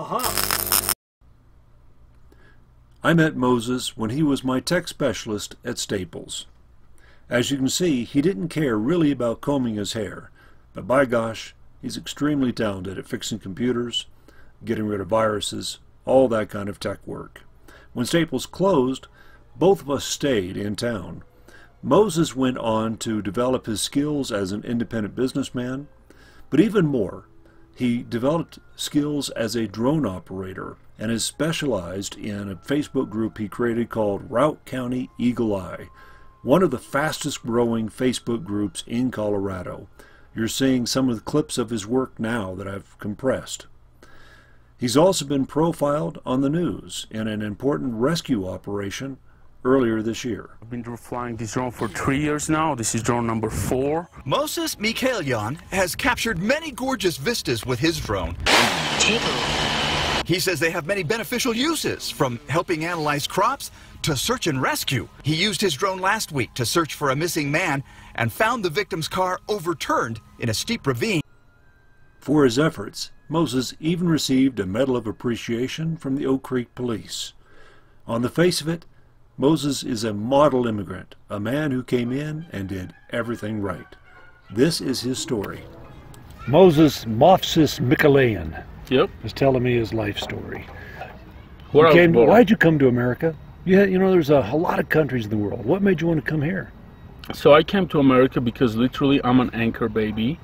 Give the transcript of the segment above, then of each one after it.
Aha! I met Moses when he was my tech specialist at Staples. As you can see, he didn't care really about combing his hair, but by gosh, he's extremely talented at fixing computers, getting rid of viruses, all that kind of tech work. When Staples closed, both of us stayed in town. Moses went on to develop his skills as an independent businessman, but even more, he developed skills as a drone operator and is specialized in a Facebook group he created called Routt County Eagle Eye, one of the fastest growing Facebook groups in Colorado. You're seeing some of the clips of his work now that I've compressed. He's also been profiled on the news in an important rescue operation earlier this year. I've been flying this drone for 3 years now. This is drone number 4. Moses Mikaelyan has captured many gorgeous vistas with his drone. He says they have many beneficial uses, from helping analyze crops to search and rescue. He used his drone last week to search for a missing man and found the victim's car overturned in a steep ravine. For his efforts, Moses even received a Medal of Appreciation from the Oak Creek Police. On the face of it, Moses is a model immigrant, a man who came in and did everything right. This is his story. Moses Mikaelyan Yep. is telling me his life story. Why'd you come to America? You know, there's a lot of countries in the world. What made you want to come here? So I came to America because literally I'm an anchor baby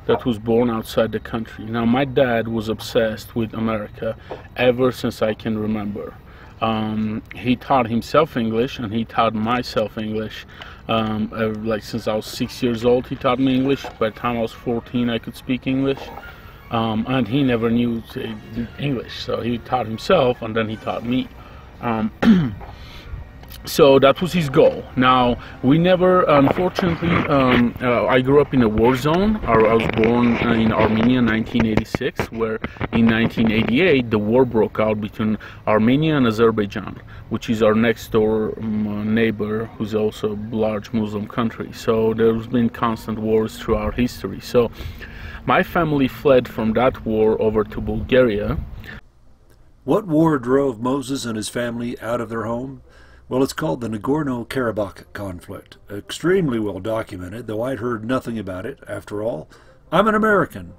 that was born outside the country. Now my dad was obsessed with America ever since I can remember. He taught himself English and he taught myself English. Like since I was 6 years old, he taught me English. By the time I was 14, I could speak English. And he never knew English, so he taught himself and then he taught me. So that was his goal. Now, we never, unfortunately, I grew up in a war zone. I was born in Armenia in 1986, where in 1988 the war broke out between Armenia and Azerbaijan, which is our next door neighbor, who's also a large Muslim country. So there's been constant wars throughout history. So my family fled from that war over to Bulgaria. What war drove Moses and his family out of their home? Well, it's called the Nagorno-Karabakh conflict. Extremely well documented, though I'd heard nothing about it. After all, I'm an American.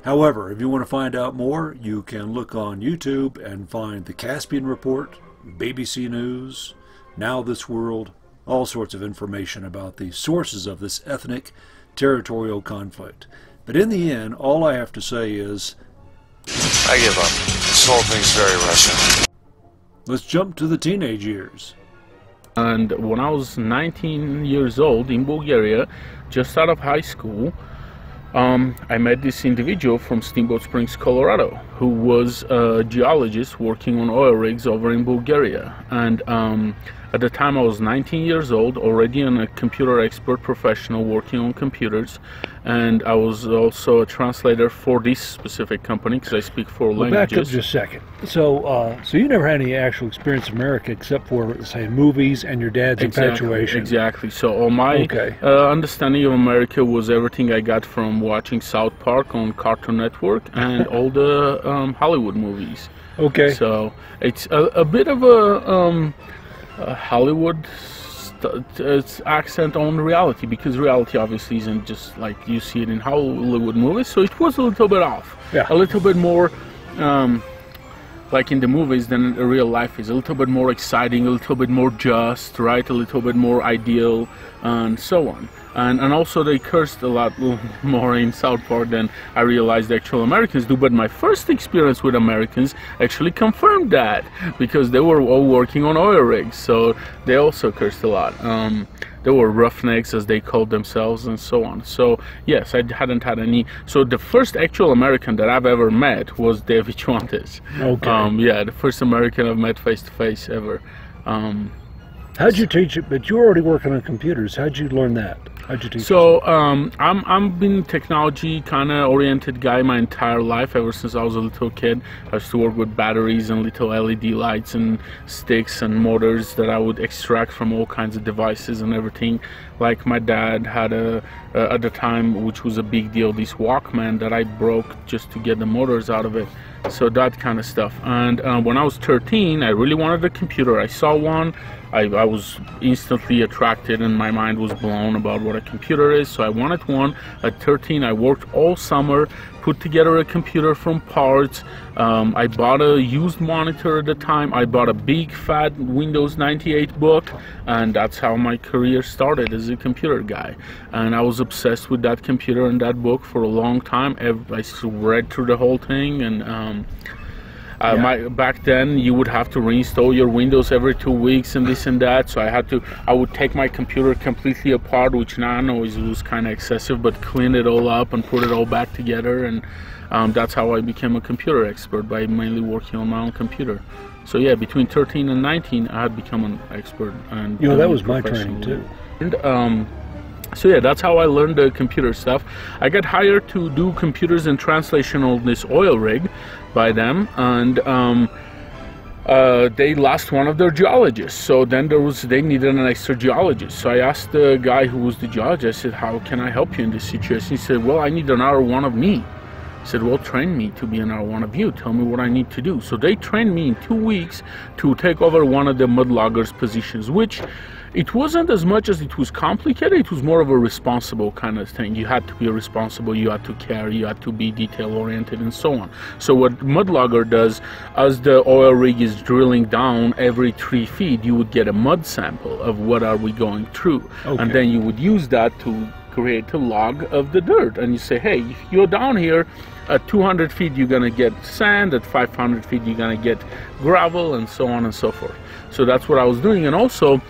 However, if you want to find out more, you can look on YouTube and find the Caspian Report, BBC News, Now This World, all sorts of information about the sources of this ethnic, territorial conflict. But in the end, all I have to say is, I give up. This whole thing's very Russian. Let's jump to the teenage years. And when I was 19 years old in Bulgaria, just out of high school, I met this individual from Steamboat Springs, Colorado, who was a geologist working on oil rigs over in Bulgaria. And at the time I was 19 years old, already a computer expert professional working on computers, and I was also a translator for this specific company because I speak 4 languages. Back up just a second. So you never had any actual experience in America except for, say, movies and your dad's infatuation. Exactly. So all my understanding of America was everything I got from watching South Park on Cartoon Network and all the Hollywood movies. Okay. So it's a bit of a Hollywood it's accent on reality, because reality obviously isn't just like you see it in Hollywood movies, so it was a little bit off. Yeah. A little bit more like in the movies than real life is. A little bit more exciting, a little bit more just, right? A little bit more ideal, and so on. And also they cursed a lot more in South Park than I realized the actual Americans do. But my first experience with Americans actually confirmed that, because they were all working on oil rigs, so they also cursed a lot. They were roughnecks, as they called themselves, and so on. So yes, I hadn't had any. So the first actual American that I've ever met was David Chuantes. Okay. Yeah, the first American I've met face to face ever. How'd you teach it? But you were already working on computers. How'd you learn that? How'd you teach? So I'm been a technology kind of oriented guy my entire life, ever since I was a little kid. I used to work with batteries and little LED lights and sticks and motors that I would extract from all kinds of devices and everything. Like my dad had at the time, which was a big deal, this Walkman that I broke just to get the motors out of it. So that kind of stuff. And when I was 13, I really wanted a computer. I saw one. I was instantly attracted and my mind was blown about what a computer is, so I wanted one. At 13, I worked all summer, put together a computer from parts. I bought a used monitor at the time. I bought a big fat Windows 98 book, and that's how my career started as a computer guy. And I was obsessed with that computer and that book for a long time. I read through the whole thing, and back then you would have to reinstall your Windows every 2 weeks and this and that, so I would take my computer completely apart, which now I know was kind of excessive, but clean it all up and put it all back together, and that's how I became a computer expert, by mainly working on my own computer. So yeah, between 13 and 19 I had become an expert. And that was my training too. And so yeah, that's how I learned the computer stuff. I got hired to do computers and translation on this oil rig by them, and they lost one of their geologists. So then they needed an extra geologist. So I asked the guy who was the geologist, I said, how can I help you in this situation? He said, well, I need an R1 of me. I said, well, train me to be an R1 of you. Tell me what I need to do. So they trained me in 2 weeks to take over one of the mudlogger's positions, which it wasn't as much as it was complicated. It was more of a responsible kind of thing. You had to be responsible, you had to care, you had to be detail oriented and so on. So what mudlogger does, as the oil rig is drilling down every 3 feet, you would get a mud sample of what are we going through. Okay. And then you would use that to create a log of the dirt. And you say, hey, if you're down here, at 200 feet you're gonna get sand, at 500 feet you're gonna get gravel, and so on and so forth. So that's what I was doing. And also,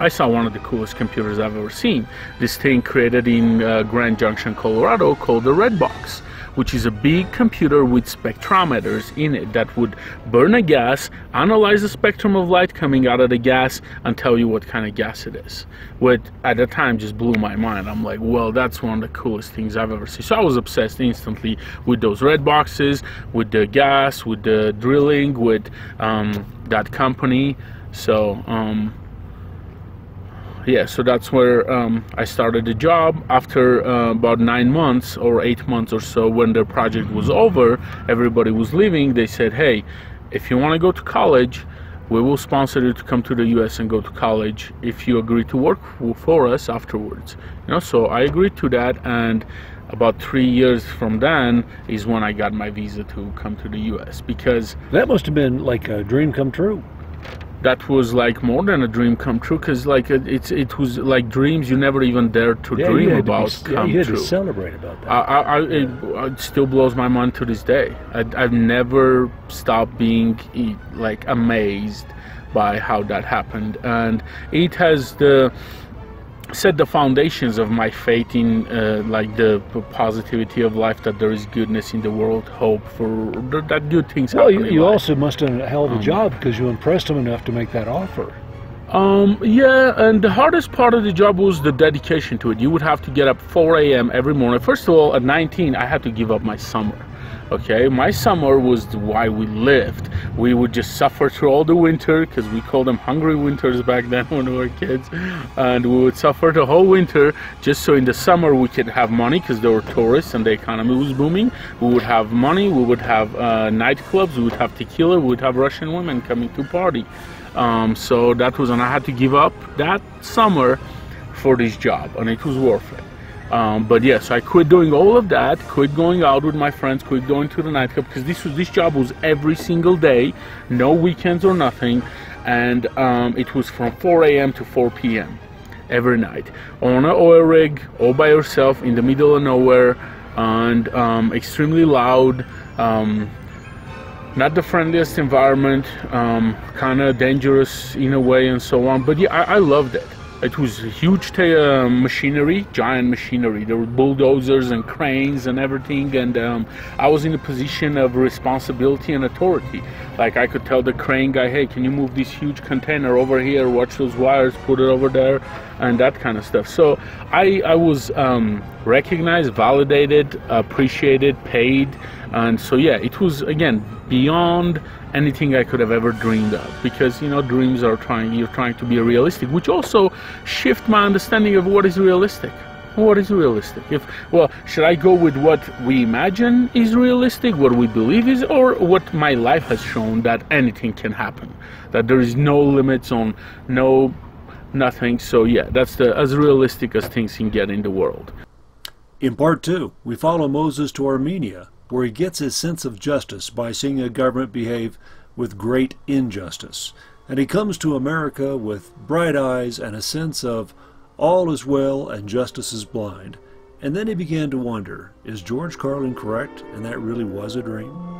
I saw one of the coolest computers I've ever seen. This thing created in Grand Junction, Colorado, called the Red Box, which is a big computer with spectrometers in it that would burn a gas, analyze the spectrum of light coming out of the gas, and tell you what kind of gas it is. What at the time just blew my mind. I'm like, well, that's one of the coolest things I've ever seen. So I was obsessed instantly with those red boxes, with the gas, with the drilling, with that company. So yeah, so that's where I started the job. After about 9 months or 8 months or so, when the project was over, everybody was leaving, they said, hey, if you want to go to college, we will sponsor you to come to the US and go to college if you agree to work for us afterwards. So I agreed to that, and about 3 years from then is when I got my visa to come to the US. Because that must have been like a dream come true. That was like more than a dream come true, because like it was like dreams you never even dared to dream about come you had true. To celebrate about that. It still blows my mind to this day. I've never stopped being like amazed by how that happened, and it has set the foundations of my faith in like the positivity of life, that there is goodness in the world, hope for that good things happen. Well, you also must have done a hell of a job, because you impressed them enough to make that offer. Yeah, and the hardest part of the job was the dedication to it. You would have to get up 4 a.m. every morning. First of all, at 19, I had to give up my summer. Okay, my summer was why we lived. We would just suffer through all the winter, because we called them hungry winters back then when we were kids, and we would suffer the whole winter just so in the summer we could have money, because there were tourists and the economy was booming. We would have money, we would have nightclubs, we would have tequila, we would have Russian women coming to party. So that was, and I had to give up that summer for this job, and it was worth it. But yes, yeah, so I quit doing all of that, quit going out with my friends, quit going to the nightclub, because this job was every single day, no weekends or nothing, and it was from 4 a.m. to 4 p.m. every night on an oil rig, all by yourself in the middle of nowhere, and extremely loud, not the friendliest environment, kind of dangerous in a way and so on, but yeah, I loved it. It was huge machinery, giant machinery. There were bulldozers and cranes and everything, and I was in a position of responsibility and authority. Like I could tell the crane guy, hey, can you move this huge container over here, watch those wires, put it over there. and that kind of stuff. So I was recognized, validated, appreciated, paid, and so yeah, it was again beyond anything I could have ever dreamed of, because you know, dreams are you're trying to be realistic, which also shift my understanding of what is realistic. What is realistic? Well, should I go with what we imagine is realistic, what we believe is, or what my life has shown that anything can happen, that there is no limits on nothing. So yeah, that's as realistic as things can get in the world. In part 2, we follow Moses to Armenia, where he gets his sense of justice by seeing a government behave with great injustice. And he comes to America with bright eyes and a sense of all is well and justice is blind. And then he began to wonder, is George Carlin correct and that really was a dream?